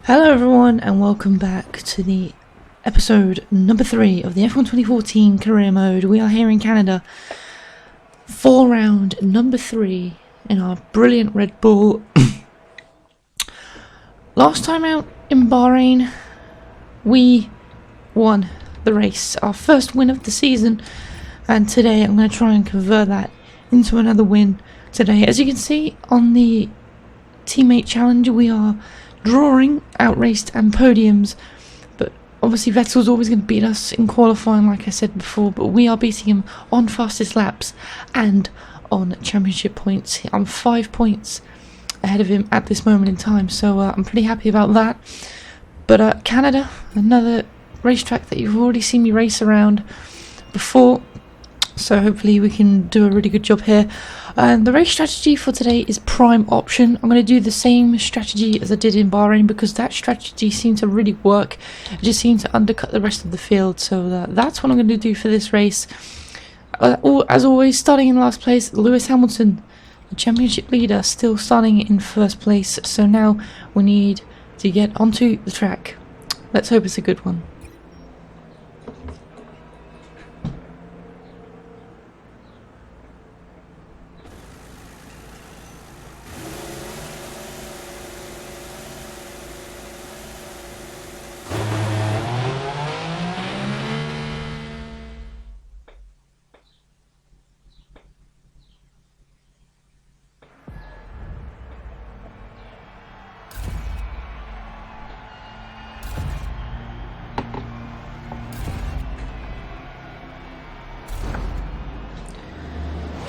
Hello everyone and welcome back to the episode number 3 of the F1 2014 career mode. We are here in Canada for round number 3 in our brilliant Red Bull. Last time out in Bahrain we won the race, our first win of the season, and today I'm going to try and convert that into another win today. As you can see on the teammate challenge, we are drawing outraced and podiums, but obviously Vettel's always going to beat us in qualifying, like I said before, but we are beating him on fastest laps and on championship points. I'm 5 points ahead of him at this moment in time, so I'm pretty happy about that. But Canada, another racetrack that you've already seen me race around before, so hopefully we can do a really good job here. And the race strategy for today is prime option. I'm going to do the same strategy as I did in Bahrain because that strategy seemed to really work. It just seemed to undercut the rest of the field, so that's what I'm going to do for this race. As always, starting in last place, Lewis Hamilton, the championship leader, still starting in first place. So now we need to get onto the track. Let's hope it's a good one.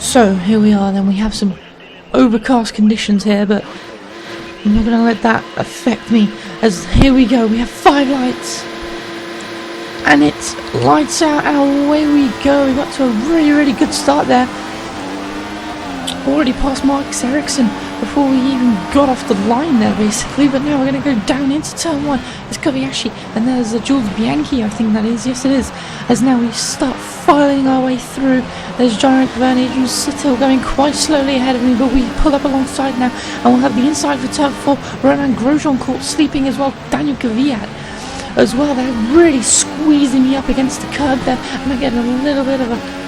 So here we are then. We have some overcast conditions here, but I'm not going to let that affect me, as here we go. We have 5 lights and it's lights out and away we go. We got to a really good start there. Already past Marcus Ericsson before we even got off the line there basically, but now we're going to go down into turn 1. There's Kobayashi and there's Jules Bianchi, I think that is. Yes it is. As now we start filing our way through. There's Jarek Vernier, who's still going quite slowly ahead of me, but we pull up alongside now and we'll have the inside for turn 4. Romain Grosjean caught sleeping as well. Daniel Kvyat as well. They're really squeezing me up against the curb there, and I get a little bit of a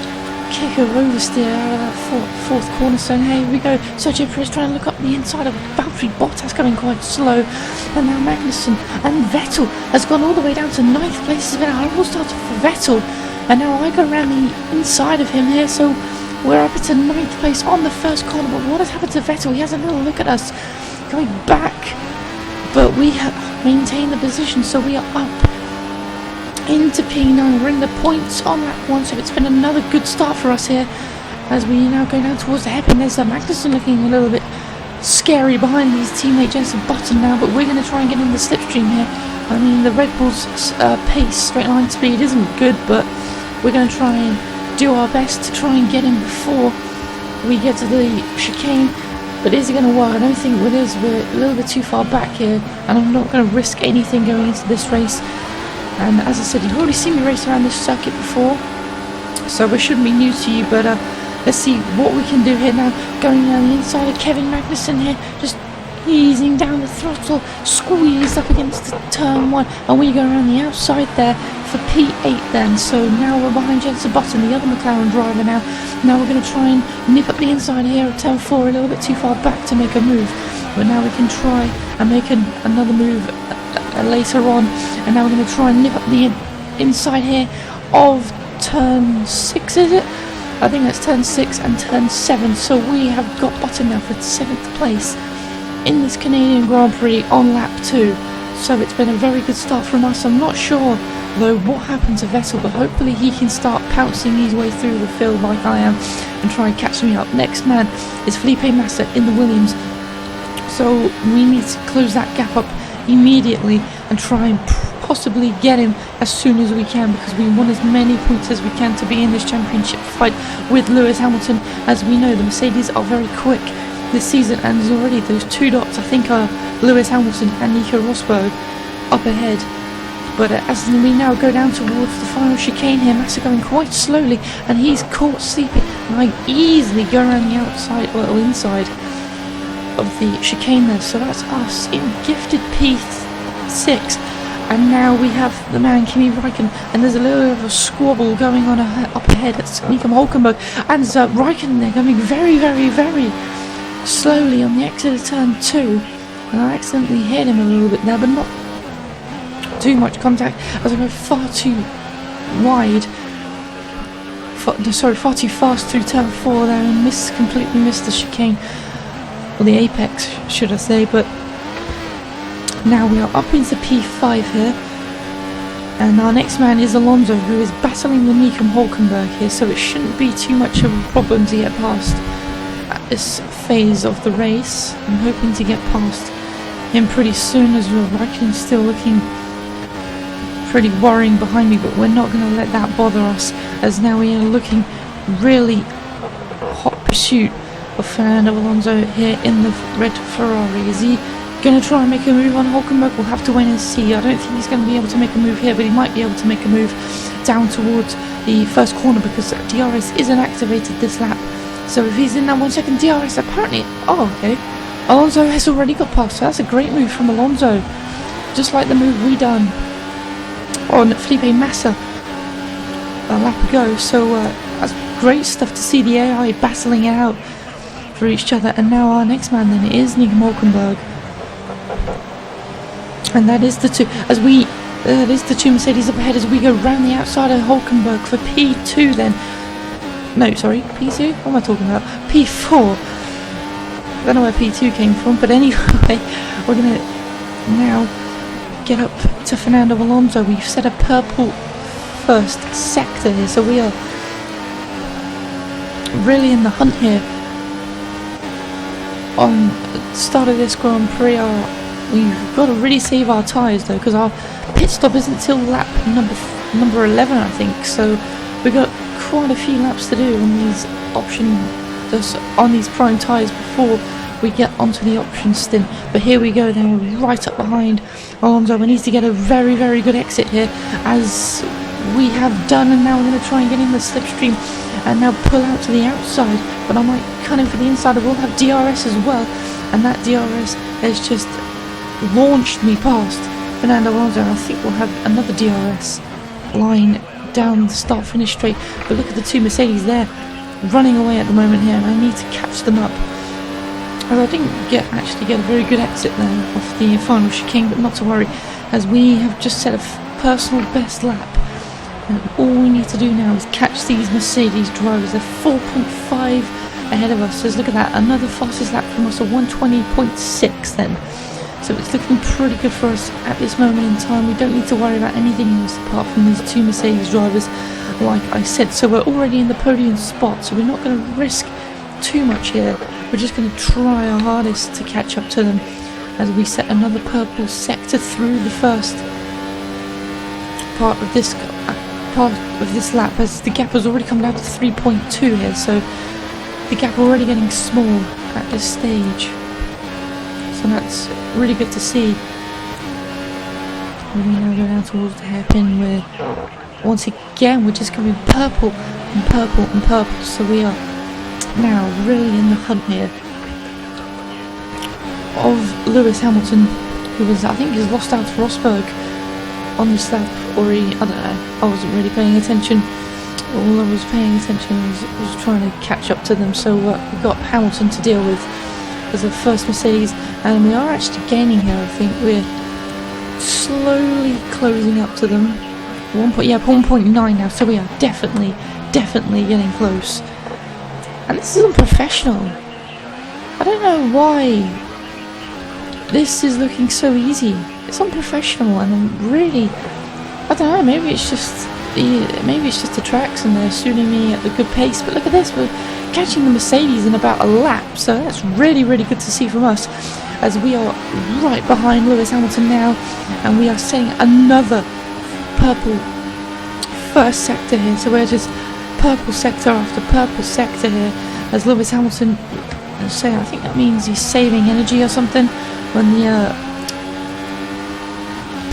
kick of oversteer out of that fourth corner. So here we go. Sergio Perez trying to look up the inside of Valtteri Bottas, coming quite slow, and now Magnussen and Vettel has gone all the way down to 9th place. It's been a horrible start for Vettel, and now I go around the inside of him here, so we're up to 9th place on the first corner. But what has happened to Vettel? He has a little look at us going back, but we have maintained the position, so we are up into P9. We're in the points on lap 1, so it's been another good start for us here as we now go down towards the hairpin. There's Magnussen looking a little bit scary behind his teammate Jenson Button now, but we're going to try and get in the slipstream here. I mean, the Red Bull's pace, straight line speed isn't good, but we're going to try and do our best to try and get him before we get to the chicane. But is it going to work? I don't think with us. We're a little bit too far back here, and I'm not going to risk anything going into this race. And as I said, you've already seen me race around this circuit before, so it shouldn't be new to you, but let's see what we can do here now. Going down the inside of Kevin Magnussen here, just easing down the throttle, squeezed up against the turn 1, and we go around the outside there for P8 then. So now we're behind Jenson Button, the other McLaren driver now. Now we're going to try and nip up the inside here of turn 4, a little bit too far back to make a move, but now we can try and make another move later on. And now we're going to try and nip up the inside here of turn 6, is it? I think that's turn 6 and turn 7. So we have got Button now for 7th place in this Canadian Grand Prix on lap 2. So it's been a very good start from us. I'm not sure though what happened to Vettel, but hopefully he can start pouncing his way through the field like I am and try and catch me up. Next man is Felipe Massa in the Williams, so we need to close that gap up immediately and try and possibly get him as soon as we can, because we want as many points as we can to be in this championship fight with Lewis Hamilton. As we know, the Mercedes are very quick this season, and there's already those 2 dots I think are Lewis Hamilton and Nico Rosberg up ahead. But as we now go down towards the final chicane here, Massa going quite slowly and he's caught sleeping, and I easily go around the outside or inside of the chicane there. So that's us in gifted P6. And now we have the man Kimi Räikkönen, and there's a little bit of a squabble going on up ahead. It's Nico Hülkenberg, and Räikkönen there coming very, very, very slowly on the exit of turn 2. And I accidentally hit him a little bit there, but not too much contact, as I go far too wide. Far too fast through turn 4 there, and completely missed the chicane, or the apex, should I say. But now we are up into P5 here, and our next man is Alonso, who is battling with Nico Hülkenberg here, so it shouldn't be too much of a problem to get past at this phase of the race. I'm hoping to get past him pretty soon, as well. Räikkönen's still looking pretty worrying behind me, but we're not going to let that bother us, as now we are looking really hot pursuit of Fernando Alonso here in the red Ferrari. Is he going to try and make a move on Hülkenberg? We'll have to wait and see. I don't think he's going to be able to make a move here, but he might be able to make a move down towards the first corner, because DRS isn't activated this lap. So if he's in that 1 second DRS, apparently, okay, Alonso has already got past. So that's a great move from Alonso, just like the move we done on Felipe Massa a lap ago. So that's great stuff to see the AI battling it out for each other. And now our next man then is Nico Hülkenberg, and that is the two Mercedes up ahead as we go round the outside of Hülkenberg for P2 then. No, sorry, P2? What am I talking about? P4. I don't know where P2 came from, but anyway, we're going to now get up to Fernando Alonso. We've set a purple first sector here, so we are really in the hunt here on the start of this Grand Prix. We've got to really save our tyres though, because our pit stop isn't till lap number 11, I think. So we've got quite a few laps to do on these prime tyres before we get onto the option stint. But here we go, then we're right up behind Alonso. We need to get a very, very good exit here, as we have done, and now we're going to try and get in the slipstream and now pull out to the outside. But I might cut in for the inside. I will have DRS as well, and that DRS has just launched me past Fernando Alonso. I think we'll have another DRS line down the start finish straight. But look at the two Mercedes there running away at the moment here, and I need to catch them up. As I didn't actually get a very good exit there off the final chicane, but not to worry, as we have just set a personal best lap, and all we need to do now is catch these Mercedes drivers. They're 4.5 ahead of us. So look at that, another fastest lap from us, a 120.6 then. So it's looking pretty good for us at this moment in time. We don't need to worry about anything else apart from these two Mercedes drivers, like I said. So we're already in the podium spot, so we're not going to risk too much here. We're just going to try our hardest to catch up to them as we set another purple sector through the first part of this lap, as the gap has already come down to 3.2 here. So the gap already getting small at this stage. So that's really good to see. We now go down towards the hairpin, where once again we're just going purple and purple and purple. So we are now really in the hunt here of Lewis Hamilton, who was, I think, has lost out to Rosberg on this lap, or I don't know, I wasn't really paying attention. All I was paying attention was trying to catch up to them. So we've got Hamilton to deal with as the first Mercedes, and we are actually gaining here. I think we're slowly closing up to them. 1.9 now, so we are definitely getting close. And this is unprofessional. I don't know why this is looking so easy. It's unprofessional, and I'm really, I don't know, maybe it's just the tracks and they're suiting me at the good pace. But look at this, we're catching the Mercedes in about a lap, so that's really good to see from us, as we are right behind Lewis Hamilton now, and we are setting another purple first sector here. So we're just purple sector after purple sector here, as Lewis Hamilton, I think that means he's saving energy or something, when the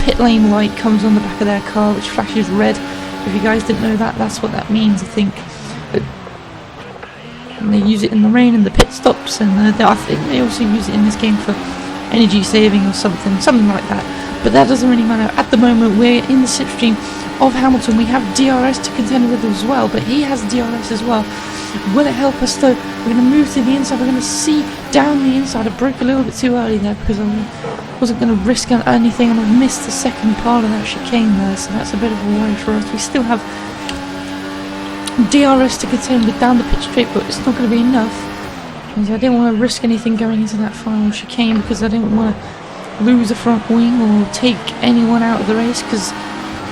pit lane light comes on the back of their car, which flashes red. If you guys didn't know that, that's what that means, I think. And they use it in the rain and the pit stops, and I think they also use it in this game for energy saving or something like that. but that doesn't really matter. At the moment, we're in the slipstream of Hamilton. We have DRS to contend with as well, but he has DRS as well. Will it help us though? We're going to move to the inside. We're going to see down the inside. I broke a little bit too early there because I wasn't going to risk anything, and I've missed the second part of that chicane there, so that's a bit of a worry for us. We still have DRS to contend with down the pit straight, but it's not going to be enough. And I didn't want to risk anything going into that final chicane because I didn't want to lose a front wing or take anyone out of the race, because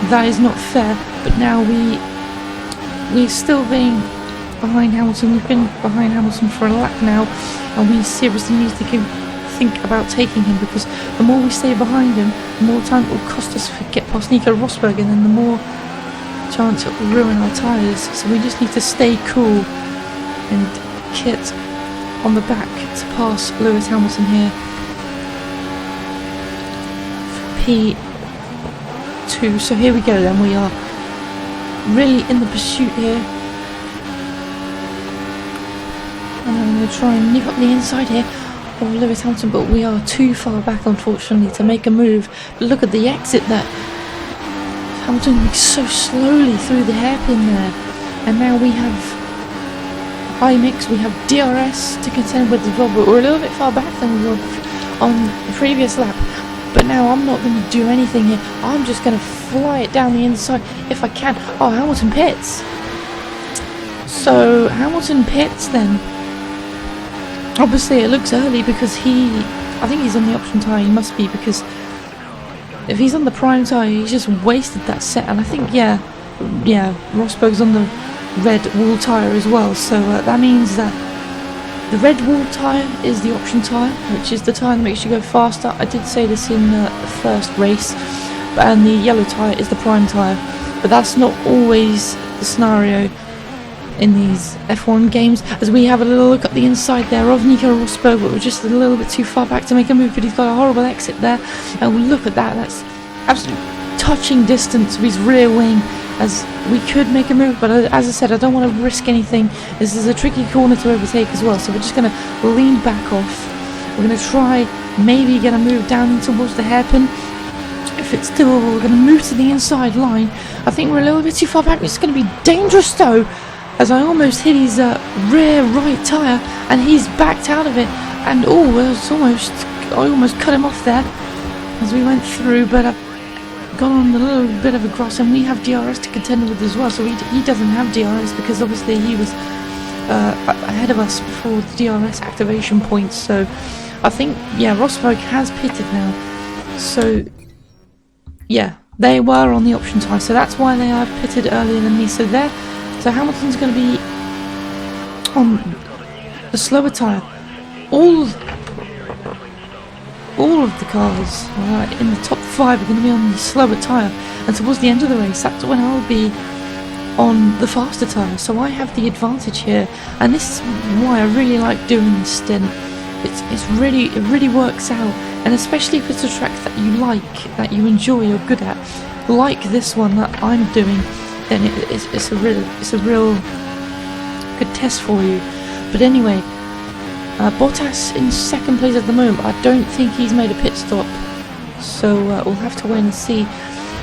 that is not fair. But now we're still being behind Hamilton. We've been behind Hamilton for a lap now, and we seriously need to think about taking him, because the more we stay behind him, the more time it will cost us to get past Nico Rosberg, and then the more chance it will ruin our tyres. So we just need to stay cool and kit on the back to pass Lewis Hamilton here for P2. So here we go then, we are really in the pursuit here. And I'm going to try and nip up the inside here of Lewis Hamilton, but we are too far back unfortunately to make a move. But look at the exit there. Hamilton moving so slowly through the hairpin there. And now we have high mix, we have DRS to contend with as well, but we're a little bit far back than we were on the previous lap. But now I'm not going to do anything here. I'm just going to fly it down the inside if I can. Oh, Hamilton pits. So Hamilton pits then. Obviously it looks early because I think he's on the option tyre. He must be, because if he's on the prime tyre, he's just wasted that set. And I think yeah, Rosberg's on the red wall tyre as well. So that means that the red wall tyre is the option tyre, which is the tyre that makes you go faster. I did say this in the first race. And the yellow tyre is the prime tyre. But that's not always the scenario in these F1 games, as we have a little look at the inside there of Nico Rosberg, but we're just a little bit too far back to make a move, but he's got a horrible exit there, and we look at that, that's absolutely touching distance of his rear wing, as we could make a move, but as I said, I don't want to risk anything. This is a tricky corner to overtake as well, so we're just going to lean back off. We're going to try maybe get a move down towards the hairpin. If it's still, we're going to move to the inside line. I think we're a little bit too far back. It's going to be dangerous though, as I almost hit his rear right tyre, and he's backed out of it, and I almost cut him off there as we went through, but I've gone on a little bit of a cross, and we have DRS to contend with as well, so he doesn't have DRS because obviously he was ahead of us before the DRS activation points. So I think, yeah, Rosberg has pitted now, so yeah, they were on the option tyre, so that's why they have pitted earlier than me. So Hamilton's going to be on the slower tyre. All of the cars in the top 5 are going to be on the slower tyre, and towards the end of the race, that's when I'll be on the faster tyre. So I have the advantage here, and this is why I really like doing this stint. It really works out, and especially if it's a track that you like, that you enjoy, you're good at, like this one that I'm doing, then it's a real good test for you. But anyway, Bottas in second place at the moment. I don't think he's made a pit stop, so we'll have to wait and see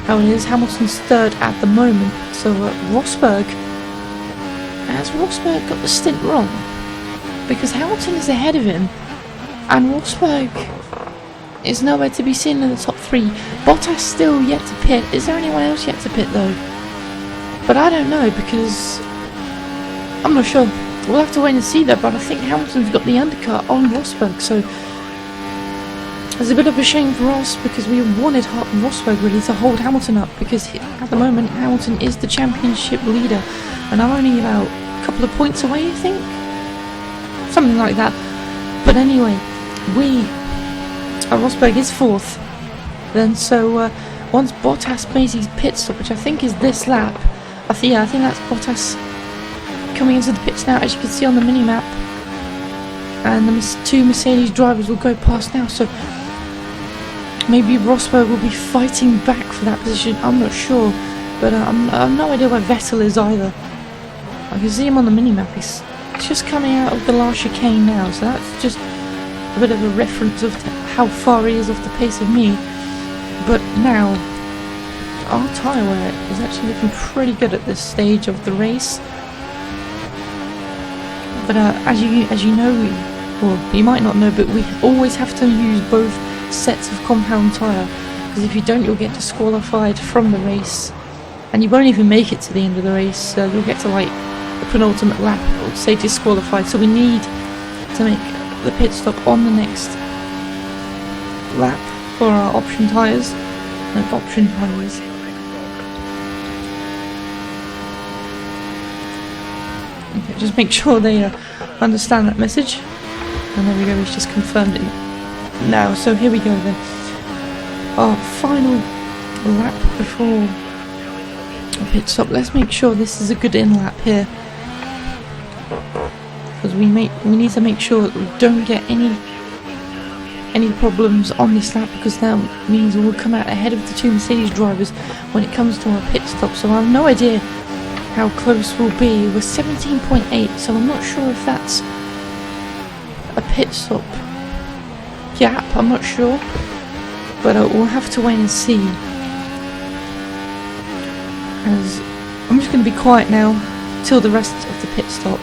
how it is. Hamilton's third at the moment, so Rosberg, has Rosberg got the stint wrong? Because Hamilton is ahead of him, and Rosberg is nowhere to be seen in the top 3. Bottas still yet to pit. Is there anyone else yet to pit though? But I don't know, because I'm not sure. We'll have to wait and see that, but I think Hamilton's got the undercut on Rosberg, so it's a bit of a shame for us, because we wanted Rosberg really to hold Hamilton up, because at the moment Hamilton is the championship leader, and I'm only about a couple of points away, I think? Something like that. But anyway, Rosberg is 4th then, so once Bottas makes his pit stop, which I think is this lap, I think that's Bottas coming into the pits now, as you can see on the mini-map, and the 2 Mercedes drivers will go past now, so maybe Rosberg will be fighting back for that position. I'm not sure, but I have no idea where Vettel is either. I can see him on the mini-map. He's just coming out of the last chicane now, so that's just a bit of a reference of how far he is off the pace of me. But now, our tyre wear is actually looking pretty good at this stage of the race. But as you know, well, you might not know, but we always have to use both sets of compound tyre, because if you don't, you'll get disqualified from the race, and you won't even make it to the end of the race. You'll get to like the penultimate lap, or say disqualified. So we need to make the pit stop on the next lap for our option tyres. Option tyres. Okay, just make sure they understand that message. And there we go, he's just confirmed it now. So here we go then. Our final lap before the pit stop. Let's make sure this is a good in lap here, because we need to make sure that we don't get any problems on this lap, because that means we'll come out ahead of the two Mercedes drivers when it comes to our pit stop. So I have no idea how close we'll be. We're 17.8, so I'm not sure if that's a pit stop gap, I'm not sure, but we'll have to wait and see. As I'm just going to be quiet now till the rest of the pit stop.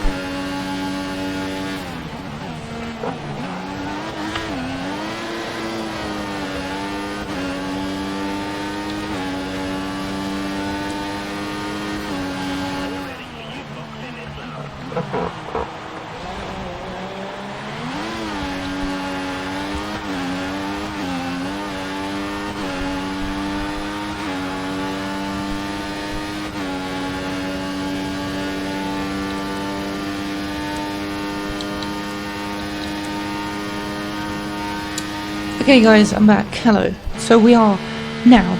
Okay guys, I'm back. Hello. So we are now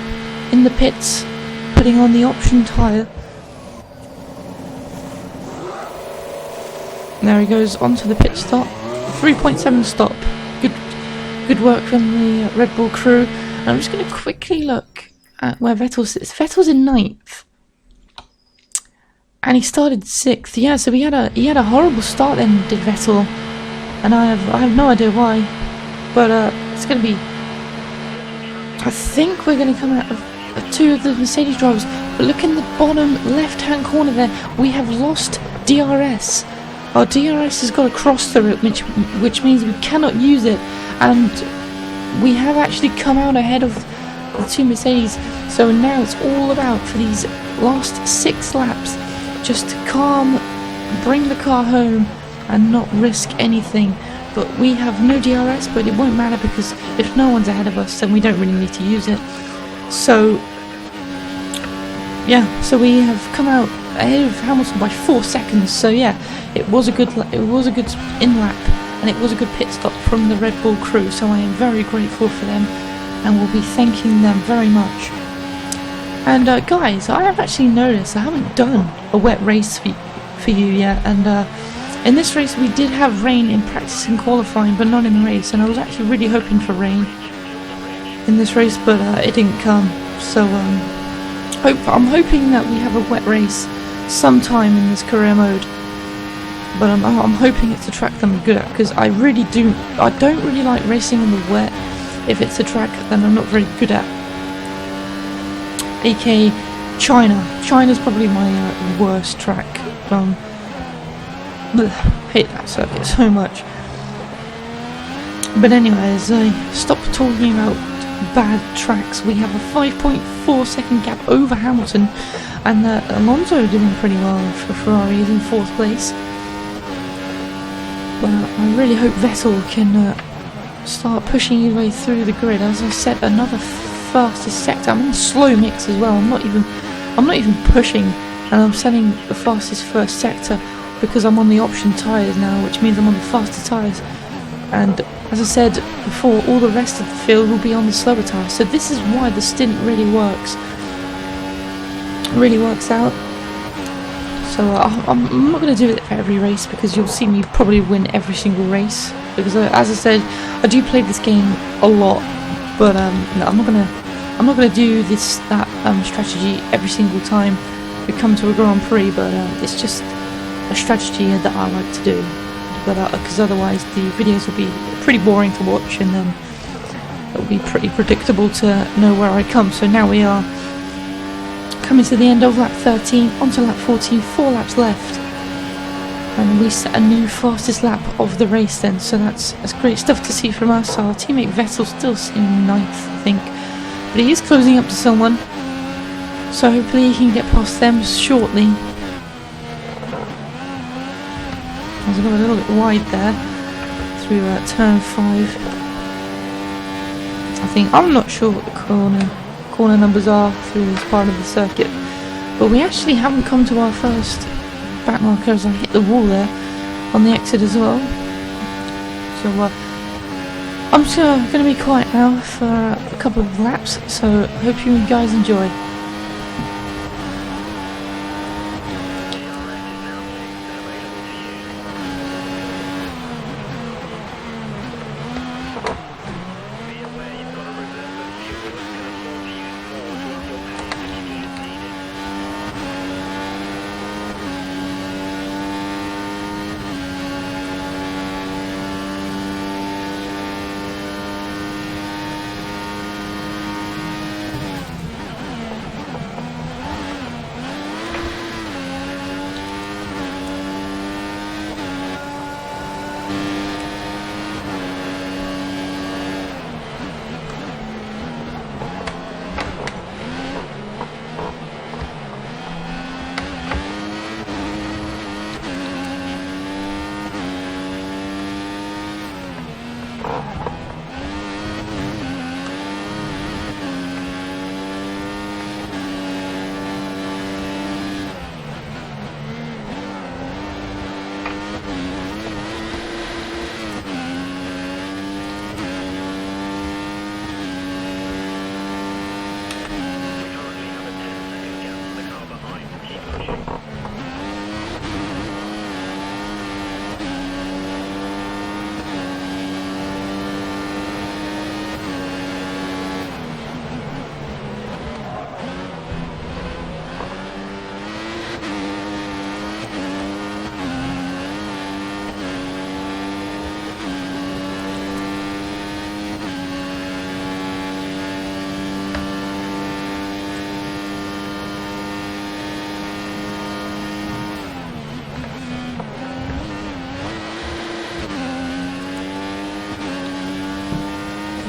in the pits, putting on the option tyre. There he goes onto the pit stop. 3.7 stop. Good work from the Red Bull crew. And I'm just going to quickly look at where Vettel sits. Vettel's in 9th. And he started 6th. Yeah, so he had a horrible start then, did Vettel. And I have no idea why. But it's going to be, I think we're going to come out of two of the Mercedes drivers. But look in the bottom left hand corner there, we have lost DRS. Our DRS has got a cross through it, which means we cannot use it, and we have actually come out ahead of the two Mercedes. So now it's all about, for these last 6 laps, just to bring the car home and not risk anything. But we have no DRS, but it won't matter, because if no one's ahead of us, then we don't really need to use it. So yeah, so we have come out ahead of Hamilton by 4 seconds. So yeah, it was a good in lap, and it was a good pit stop from the Red Bull crew. So I am very grateful for them, and will be thanking them very much. And guys, I have actually noticed I haven't done a wet race for you yet, and in this race we did have rain in practice and qualifying, but not in the race, and I was actually really hoping for rain in this race, but it didn't come. So I'm hoping that we have a wet race sometime in this career mode, but I'm hoping it's a track that I'm good at, because I don't really like racing in the wet if it's a track that I'm not very good at, aka China's probably my worst track. Hate that circuit so much. But anyways, stop talking about bad tracks. We have a 5.4 second gap over Hamilton, and Alonso doing pretty well for Ferrari. He's in 4th place. But I really hope Vettel can start pushing his way through the grid. As I said, another fastest sector. I'm in slow mix as well. I'm not even pushing, and I'm setting the fastest first sector, because I'm on the option tyres now, which means I'm on the faster tyres. And as I said before, all the rest of the field will be on the slower tyres. So this is why the stint really works out. So I'm not going to do it for every race, because you'll see me probably win every single race, because as I said, I do play this game a lot. But no, I'm not going to do that strategy every single time we come to a Grand Prix. But it's just a strategy that I like to do, but because otherwise the videos will be pretty boring to watch, and it'll be pretty predictable to know where I come. So now we are coming to the end of lap 13, onto lap 14, 4 laps left. And we set a new fastest lap of the race then, so that's great stuff to see from us. Our teammate Vettel still sitting 9th, I think, but he is closing up to someone, so hopefully he can get past them shortly. I was going a little bit wide there through turn 5. I'm not sure what the corner numbers are through this part of the circuit, but we actually haven't come to our first back marker as I hit the wall there on the exit as well. So I'm just going to be quiet now for a couple of laps, so hope you guys enjoy.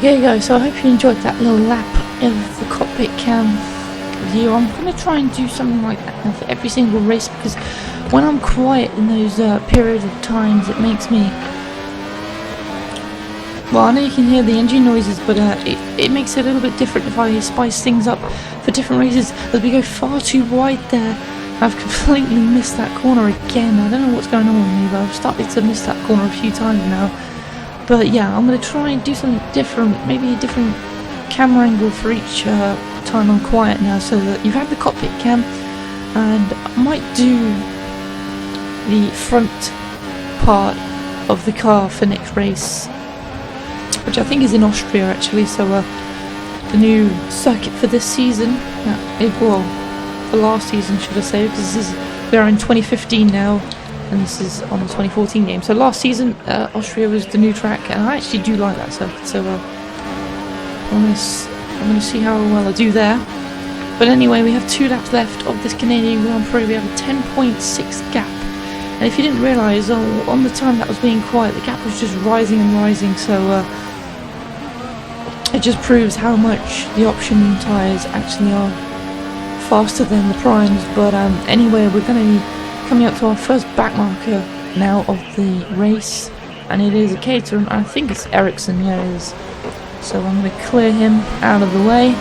There you go, so I hope you enjoyed that little lap of the cockpit cam review. I'm going to try and do something like that now for every single race, because when I'm quiet in those periods of times, it makes me... Well, I know you can hear the engine noises, but it makes it a little bit different if I spice things up for different races. As we go far too wide there, I've completely missed that corner again. I don't know what's going on with me, but I've started to miss that corner a few times now. But yeah, I'm going to try and do something different, maybe a different camera angle for each time I'm quiet now, so that you have the cockpit cam, and I might do the front part of the car for next race, which I think is in Austria actually, so the new circuit for this season, well, for last season should I say, because we are in 2015 now, and this is on the 2014 game. So last season, Austria was the new track, and I actually do like that circuit, so I'm going to see how well I do there. But anyway, we have 2 laps left of this Canadian Grand Prix. We have a 10.6 gap, and if you didn't realise, on the time that was being quiet, the gap was just rising and rising, so it just proves how much the option tyres actually are faster than the primes. But anyway, we're going to be coming up to our first back marker now of the race, and it is a Caterham. I think it's Ericsson, yeah it is. So I'm going to clear him out of the way,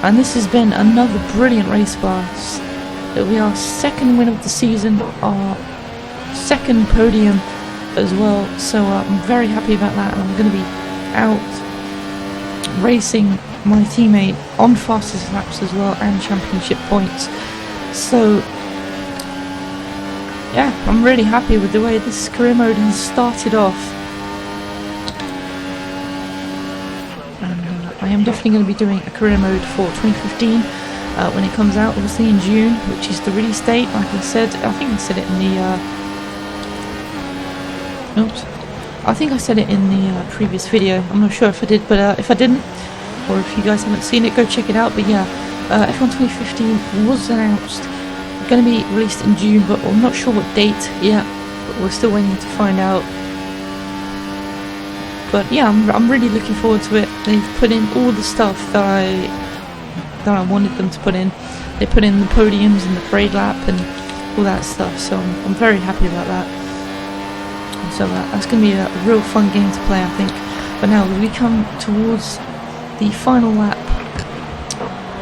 and this has been another brilliant race for us. It'll be our second win of the season, our second podium as well, so I'm very happy about that, and I'm going to be out racing my teammate on fastest laps as well, and championship points. So yeah, I'm really happy with the way this career mode has started off, and I am definitely going to be doing a career mode for 2015 when it comes out, obviously in June, which is the release date. Like I said, I think I said it in the I think I said it in the previous video. I'm not sure if I did, but if I didn't, or if you guys haven't seen it, go check it out. But yeah, F1 2015 was announced, going to be released in June, but I'm not sure what date yet. But we're still waiting to find out. But yeah, I'm really looking forward to it. They've put in all the stuff that I wanted them to put in. They put in the podiums and the parade lap and all that stuff. So I'm very happy about that. And so that's going to be a real fun game to play, I think. But now we come towards the final lap.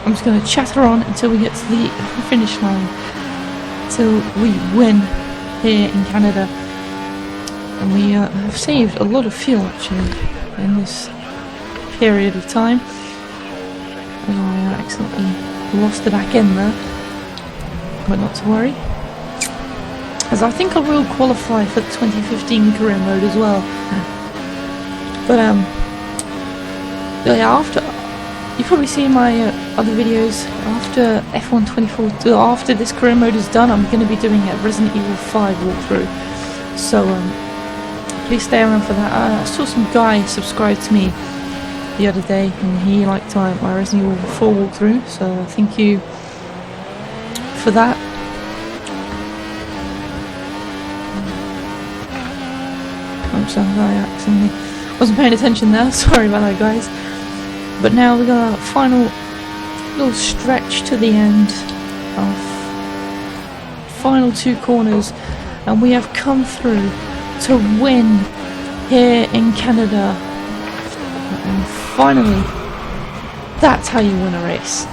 I'm just going to chatter on until we get to the finish line, until we win here in Canada. And we have saved a lot of fuel actually in this period of time. And I accidentally lost the back end there, but not to worry, as I think I will qualify for the 2015 career mode as well. But yeah, after you've probably seen my other videos, after F1 24, after this career mode is done, I'm going to be doing a Resident Evil 5 walkthrough. So please stay around for that. I saw some guy subscribe to me the other day, and he liked my Resident Evil 4 walkthrough, so thank you for that. I'm sorry, I accidentally wasn't paying attention there, sorry about that guys. But now we got our final little stretch to the end of final 2 corners, and we have come through to win here in Canada. And finally, that's how you win a race.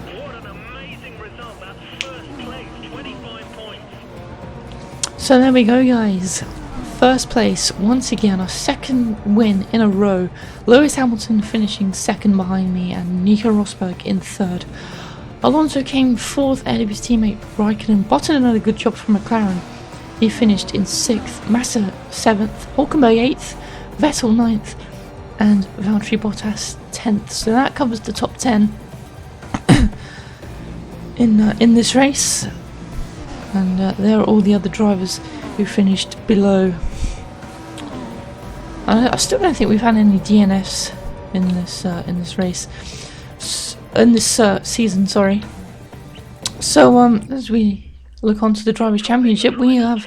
What an amazing result. That's first place, 25 points. So there we go guys. First place, once again, our second win in a row. Lewis Hamilton finishing second behind me and Nico Rosberg in third. Alonso came fourth ahead of his teammate Raikkonen. Button another good job from McLaren. He finished in sixth, Massa seventh, Hulkenberg eighth, Vettel ninth, and Valtteri Bottas 10th. So that covers the top 10 in this race. And there are all the other drivers who finished below. I still don't think we've had any DNFs in this race, in this season. Sorry. So as we look onto the Drivers' Championship, we have.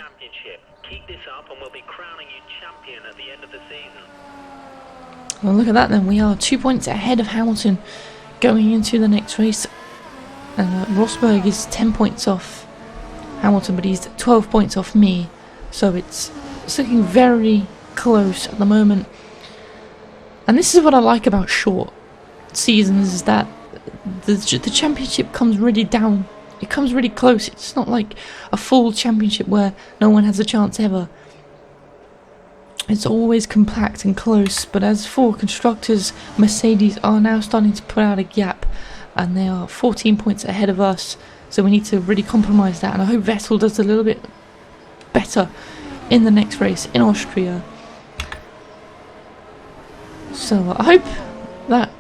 Keep this up and we'll be crowning you champion at the end of the season. Well, look at that then. We are 2 points ahead of Hamilton going into the next race, and Rosberg is 10 points off Hamilton, but he's 12 points off me. So it's looking very close at the moment. And this is what I like about short seasons, is that the championship comes really down. It comes really close. It's not like a full championship where no one has a chance ever. It's always compact and close. But as for constructors, Mercedes are now starting to put out a gap, and they are 14 points ahead of us. So we need to really compromise that, and I hope Vettel does a little bit better in the next race in Austria. So I hope that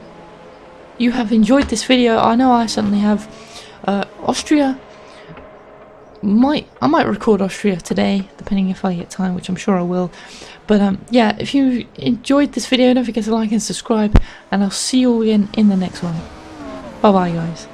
you have enjoyed this video. I know I certainly have. Austria, I might record Austria today, depending if I get time, which I'm sure I will. But yeah, if you enjoyed this video, don't forget to like and subscribe, and I'll see you all again in the next one. Bye bye guys.